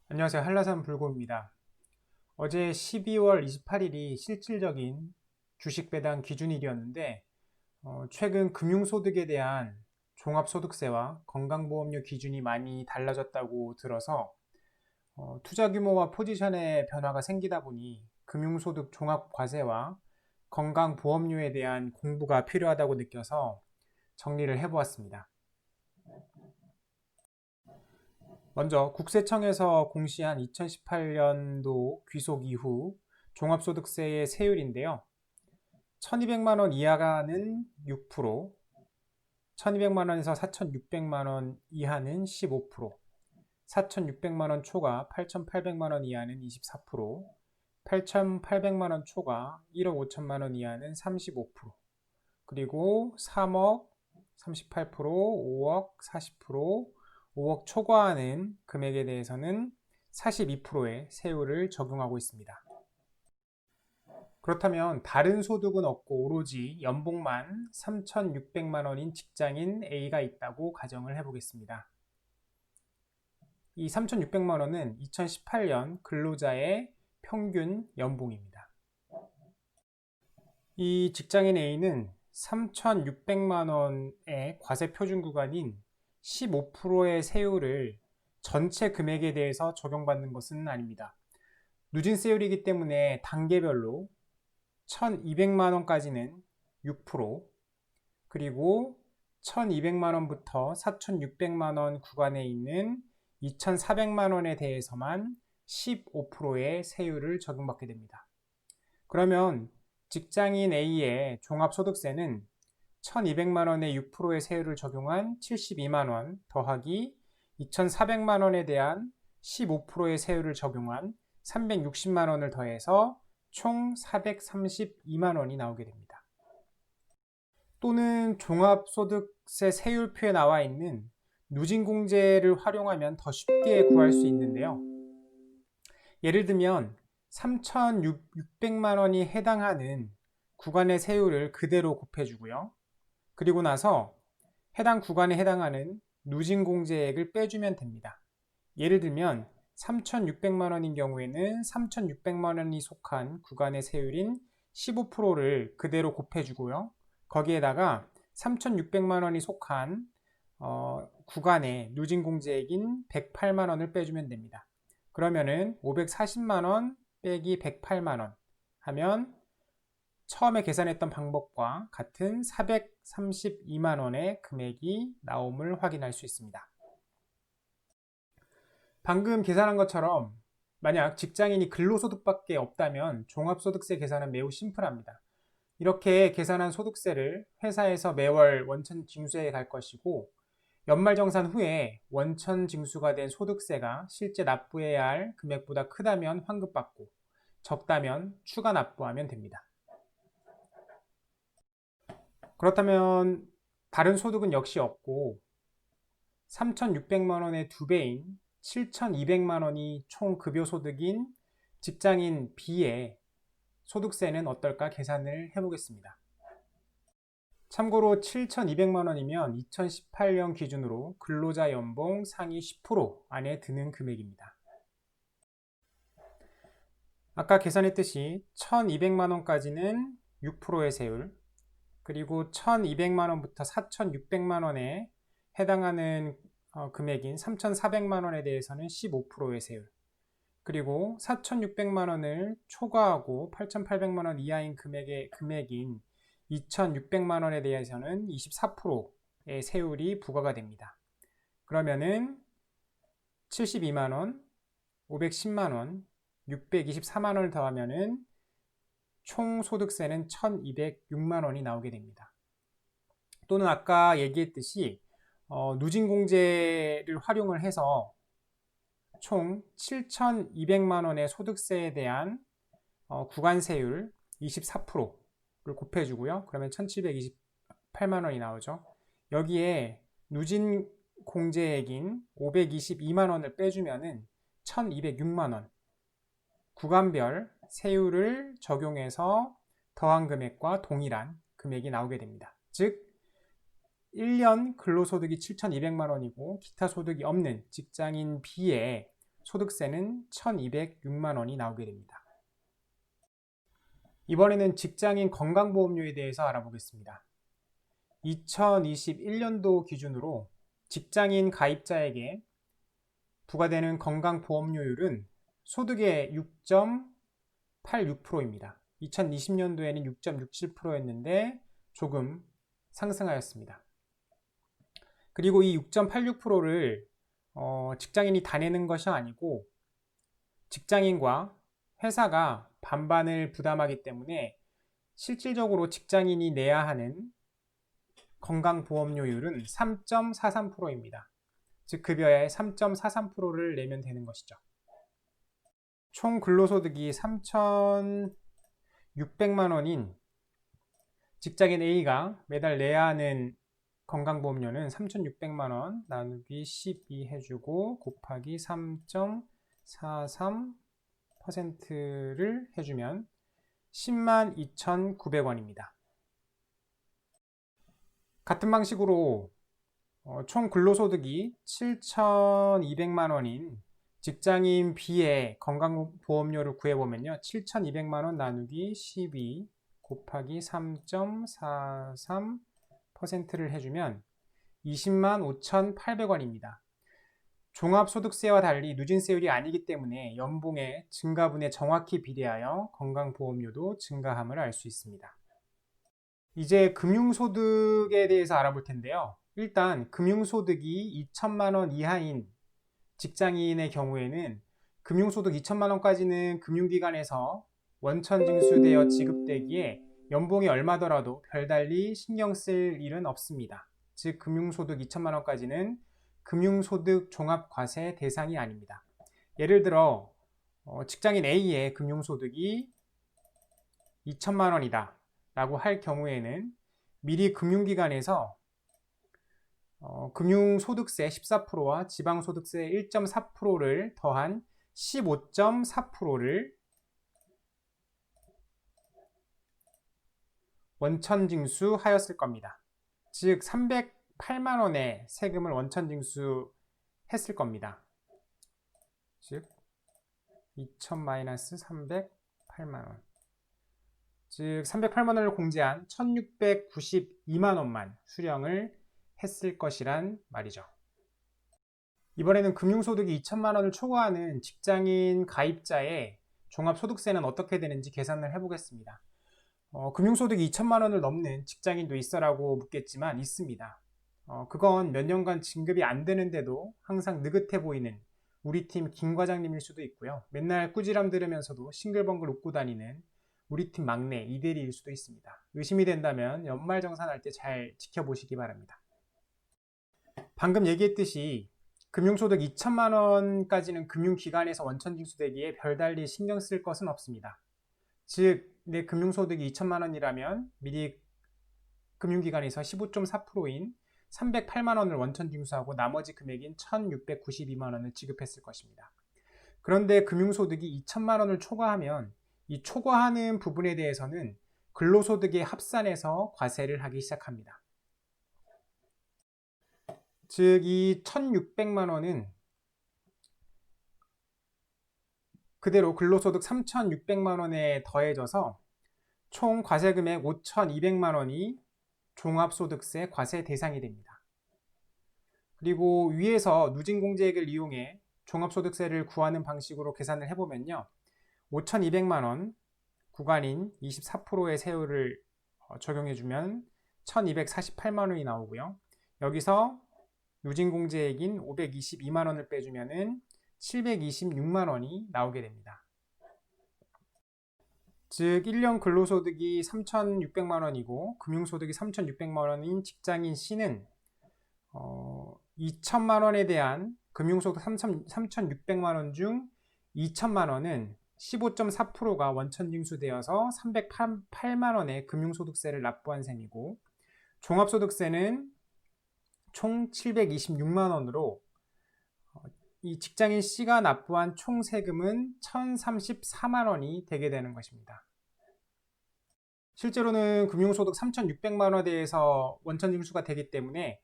안녕하세요. 한라산 불고입니다. 어제 12월 28일이 실질적인 주식 배당 기준일이었는데 최근 금융소득에 대한 종합소득세와 건강보험료 기준이 많이 달라졌다고 들어서 투자 규모와 포지션의 변화가 생기다 보니 금융소득 종합과세와 건강보험료에 대한 공부가 필요하다고 느껴서 정리를 해보았습니다. 먼저 국세청에서 공시한 2018년도 귀속 이후 종합소득세의 세율인데요. 1200만 원 이하가는 6%, 1200만 원에서 4600만 원 이하는 15%, 4600만 원 초과 8800만 원 이하는 24%, 8800만 원 초과 1억 5천만 원 이하는 35%, 그리고 3억 38%, 5억 40%, 5억 초과하는 금액에 대해서는 42%의 세율을 적용하고 있습니다. 그렇다면 다른 소득은 없고 오로지 연봉만 3,600만 원인 직장인 A가 있다고 가정을 해보겠습니다. 이 3,600만 원은 2018년 근로자의 평균 연봉입니다. 이 직장인 A는 3,600만 원의 과세 표준 구간인 15%의 세율을 전체 금액에 대해서 적용받는 것은 아닙니다. 누진세율이기 때문에 단계별로 1,200만 원까지는 6%, 그리고 1,200만 원부터 4,600만 원 구간에 있는 2,400만 원에 대해서만 15%의 세율을 적용받게 됩니다. 그러면 직장인 A의 종합소득세는 1,200만 원에 6%의 세율을 적용한 72만 원 더하기 2,400만 원에 대한 15%의 세율을 적용한 360만 원을 더해서 총 432만 원이 나오게 됩니다. 또는 종합소득세 세율표에 나와 있는 누진공제를 활용하면 더 쉽게 구할 수 있는데요. 예를 들면 3,600만 원이 해당하는 구간의 세율을 그대로 곱해주고요. 그리고 나서 해당 구간에 해당하는 누진공제액을 빼주면 됩니다. 예를 들면 3,600만 원인 경우에는 3,600만 원이 속한 구간의 세율인 15%를 그대로 곱해주고요. 거기에다가 3,600만 원이 속한 구간의 누진공제액인 108만 원을 빼주면 됩니다. 그러면은 540만 원 빼기 108만 원 하면 처음에 계산했던 방법과 같은 432만 원의 금액이 나옴을 확인할 수 있습니다. 방금 계산한 것처럼 만약 직장인이 근로소득밖에 없다면 종합소득세 계산은 매우 심플합니다. 이렇게 계산한 소득세를 회사에서 매월 원천 징수해 갈 것이고 연말정산 후에 원천 징수가 된 소득세가 실제 납부해야 할 금액보다 크다면 환급받고 적다면 추가 납부하면 됩니다. 그렇다면 다른 소득은 역시 없고 3,600만 원의 2배인 7,200만 원이 총 급여소득인 직장인 B의 소득세는 어떨까 계산을 해보겠습니다. 참고로 7,200만 원이면 2018년 기준으로 근로자 연봉 상위 10% 안에 드는 금액입니다. 아까 계산했듯이 1,200만 원까지는 6%의 세율, 그리고 1,200만 원부터 4,600만 원에 해당하는 금액인 3,400만 원에 대해서는 15%의 세율, 그리고 4,600만 원을 초과하고 8,800만 원 이하인 금액인 2,600만 원에 대해서는 24%의 세율이 부과가 됩니다. 그러면은 72만 원, 510만 원, 624만 원을 더하면은 총 소득세는 1,206만 원이 나오게 됩니다. 또는 아까 얘기했듯이 누진공제를 활용을 해서 총 7,200만 원의 소득세에 대한 구간세율 24%를 곱해주고요. 그러면 1,728만 원이 나오죠. 여기에 누진공제액인 522만 원을 빼주면은 1,206만 원 구간별 세율을 적용해서 더한 금액과 동일한 금액이 나오게 됩니다. 즉 1년 근로소득이 7,200만 원이고 기타 소득이 없는 직장인 B의 소득세는 1,206만 원이 나오게 됩니다. 이번에는 직장인 건강보험료에 대해서 알아보겠습니다. 2021년도 기준으로 직장인 가입자에게 부과되는 건강보험료율은 소득의 6.86%입니다. 2020년도에는 6.67%였는데 조금 상승하였습니다. 그리고 이 6.86%를 직장인이 다 내는 것이 아니고 직장인과 회사가 반반을 부담하기 때문에 실질적으로 직장인이 내야 하는 건강보험료율은 3.43%입니다. 즉 급여의 3.43%를 내면 되는 것이죠. 총 근로소득이 3,600만 원인 직장인 A가 매달 내야 하는 건강보험료는 3,600만 원 나누기 12 해주고 곱하기 3.43%를 해주면 10만 2,900원입니다. 같은 방식으로 총 근로소득이 7,200만 원인 직장인 B의 건강보험료를 구해보면요. 7,200만 원 나누기 12 곱하기 3.43%를 해주면 20만 5,800원입니다. 종합소득세와 달리 누진세율이 아니기 때문에 연봉의 증가분에 정확히 비례하여 건강보험료도 증가함을 알 수 있습니다. 이제 금융소득에 대해서 알아볼 텐데요. 일단 금융소득이 2천만 원 이하인 직장인의 경우에는 금융소득 2천만 원까지는 금융기관에서 원천징수되어 지급되기에 연봉이 얼마더라도 별달리 신경 쓸 일은 없습니다. 즉 금융소득 2천만 원까지는 금융소득 종합과세 대상이 아닙니다. 예를 들어 직장인 A의 금융소득이 2천만 원이다 라고 할 경우에는 미리 금융기관에서 금융소득세 14%와 지방소득세 1.4%를 더한 15.4%를 원천징수하였을 겁니다. 즉 308만 원의 세금을 원천징수했을 겁니다. 즉 2,-308만 원. 즉 308만 원을 공제한 1,692만 원만 수령을 했을 것이란 말이죠. 이번에는 금융소득이 2천만 원을 초과하는 직장인 가입자의 종합소득세는 어떻게 되는지 계산을 해보겠습니다. 금융소득이 2천만 원을 넘는 직장인도 있어라고 묻겠지만 있습니다. 그건 몇 년간 진급이 안 되는데도 항상 느긋해 보이는 우리 팀 김 과장님일 수도 있고요. 맨날 꾸지람 들으면서도 싱글벙글 웃고 다니는 우리 팀 막내 이대리일 수도 있습니다. 의심이 된다면 연말정산할 때 잘 지켜보시기 바랍니다. 방금 얘기했듯이 금융소득 2천만 원까지는 금융기관에서 원천징수되기에 별달리 신경 쓸 것은 없습니다. 즉, 내 금융소득이 2천만 원이라면 미리 금융기관에서 15.4%인 308만 원을 원천징수하고 나머지 금액인 1,692만 원을 지급했을 것입니다. 그런데 금융소득이 2천만 원을 초과하면 이 초과하는 부분에 대해서는 근로소득에 합산해서 과세를 하기 시작합니다. 즉, 이 1,600만 원은 그대로 근로소득 3,600만 원에 더해져서 총 과세금액 5,200만 원이 종합소득세 과세 대상이 됩니다. 그리고 위에서 누진공제액을 이용해 종합소득세를 구하는 방식으로 계산을 해보면요. 5,200만 원 구간인 24%의 세율을 적용해주면 1,248만 원이 나오고요. 여기서 누진공제액인 522만 원을 빼주면 726만 원이 나오게 됩니다. 즉 1년 근로소득이 3,600만 원이고 금융소득이 3,600만 원인 직장인 C는 2천만 원에 대한 금융소득 3,600만 원 중 2천만 원은 15.4%가 원천징수되어서 308만 원의 금융소득세를 납부한 셈이고 종합소득세는 총 726만 원으로 이 직장인 C가 납부한 총 세금은 1,034만 원이 되게 되는 것입니다. 실제로는 금융소득 3,600만 원에 대해서 원천징수가 되기 때문에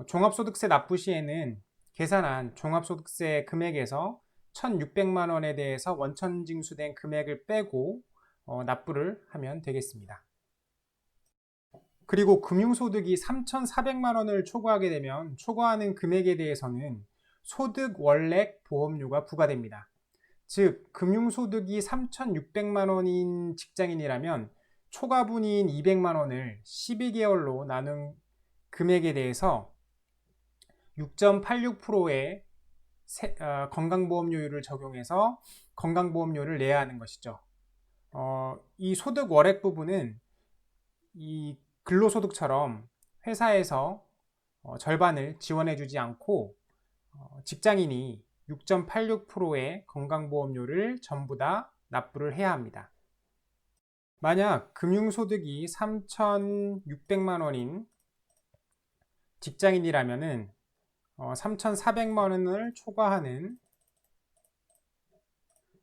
종합소득세 납부 시에는 계산한 종합소득세 금액에서 1,600만 원에 대해서 원천 징수된 금액을 빼고 납부를 하면 되겠습니다. 그리고 금융소득이 3,400만 원을 초과하게 되면 초과하는 금액에 대해서는 소득 원액 보험료가 부과됩니다. 즉, 금융소득이 3,600만 원인 직장인이라면 초과분인 200만 원을 12개월로 나눈 금액에 대해서 6.86%의 건강보험료율을 적용해서 건강보험료를 내야 하는 것이죠. 이 소득 월액 부분은 이 근로소득처럼 회사에서 절반을 지원해주지 않고 직장인이 6.86%의 건강보험료를 전부 다 납부를 해야 합니다. 만약 금융소득이 3,600만 원인 직장인이라면 3,400만 원을 초과하는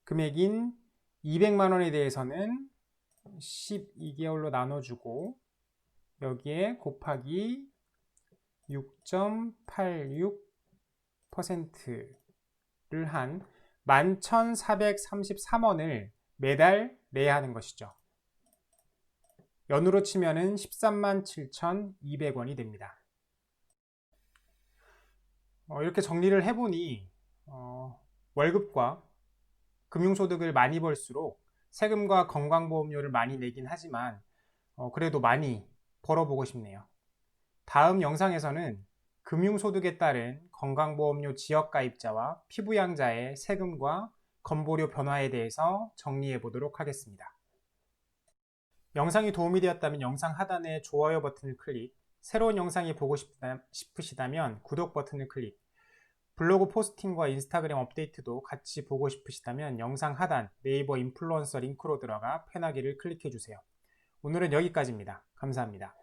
금액인 200만 원에 대해서는 12개월로 나눠주고 여기에 곱하기 6.86%를 한 11,433원을 매달 내야 하는 것이죠. 연으로 치면은 137,200원이 됩니다. 이렇게 정리를 해보니 월급과 금융소득을 많이 벌수록 세금과 건강보험료를 많이 내긴 하지만 그래도 많이 벌어보고 싶네요. 다음 영상에서는 금융소득에 따른 건강보험료 지역가입자와 피부양자의 세금과 건보료 변화에 대해서 정리해 보도록 하겠습니다. 영상이 도움이 되었다면 영상 하단의 좋아요 버튼을 클릭, 새로운 영상이 보고 싶으시다면 구독 버튼을 클릭, 블로그 포스팅과 인스타그램 업데이트도 같이 보고 싶으시다면 영상 하단 네이버 인플루언서 링크로 들어가 편하기를 클릭해 주세요. 오늘은 여기까지입니다. 감사합니다.